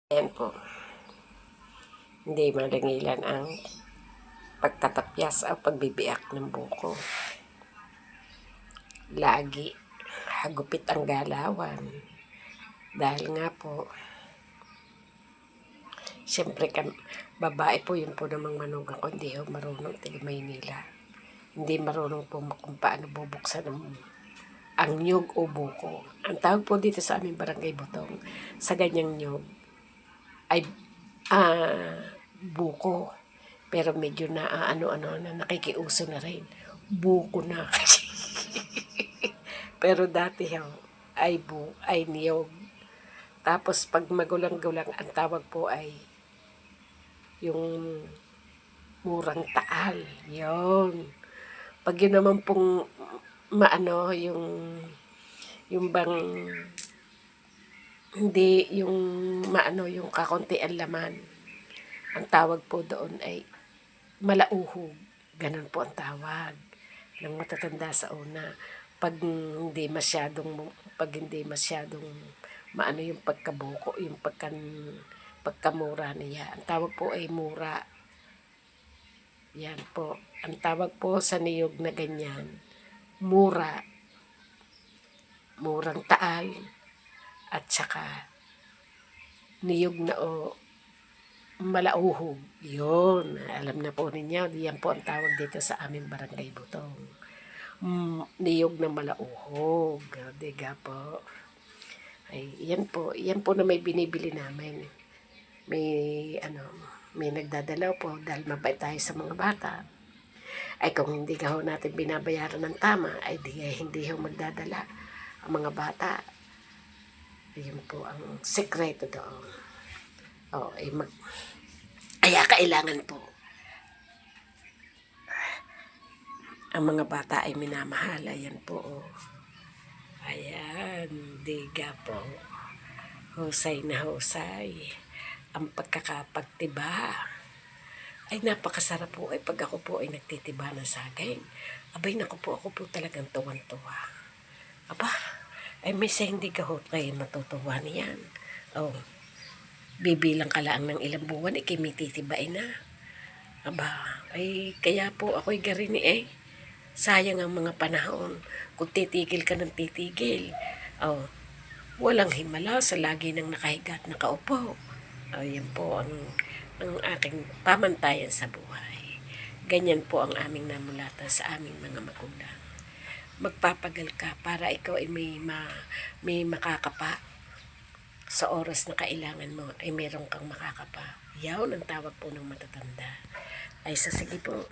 Ayan po, hindi malingilan ang pagtatapyas o pagbibiyak ng buko. Lagi hagupit ang galawan. Dahil nga po, siyempre babae po yun po namang manugang ko, hindi ho marunong taga Maynila. Hindi marunong po kung paano bubuksan ang nyug o buko. Ang tawag po dito sa aming barangay Butong, sa ganyang nyug, ay buko. Pero medyo na ano-ano na nakikiuso na rin. Buko na. Pero dati ay niyog. Tapos pag magulang-gulang, ang tawag po ay yung murang taal. Yun. Pag yun naman pong maano, yung bang hindi yung maano, yung kakonti ang laman. Ang tawag po doon ay malauhog. Ganun po ang tawag ng matatanda sa una. Pag hindi masyadong maano yung pagkabuko, yung pagkamura niya. Ang tawag po ay mura. Yan po. Ang tawag po sa niyog na ganyan, mura. Murang taal at saka niyog na malauhog. Yun, alam na po ninyo, yan po ang tawag dito sa aming barangay Butong. Niyog na malauhog. Diga po. Ay, yan po na may binibili namin. May nagdadalaw po dahil mabait tayo sa mga bata. Ay kung hindi ka ho natin binabayaran ng tama, ay hindi ho magdadala ang mga bata. Ayun po ang sekreto doon. Kaya kailangan po ang mga bata ay minamahal. Ayan po. Ayan, diga po. Husay na husay. Ang pagkakapagtiba ay napakasarap po. Ay pag ako po ay nagtitiba ng saging, abay naku po, ako po talagang tuwan-tuwa. Aba, ay may hindi ka ho kayo matutuwa niyan. Bibilang ka lang ng ilang buwan, ikimititibain na. Aba, ay kaya po ako'y garini sayang ang mga panahon. Kung titigil ka ng titigil, walang himala sa lagi ng nakahiga at nakaupo. Yan po ang aking pamantayan sa buhay. Ganyan po ang aming namulatan sa aming mga magulang. Magpapagal ka para ikaw ay may makakapa. Sa oras na kailangan mo ay meron kang makakapa. Yawn ang tawag po ng matatanda. Ay sige po.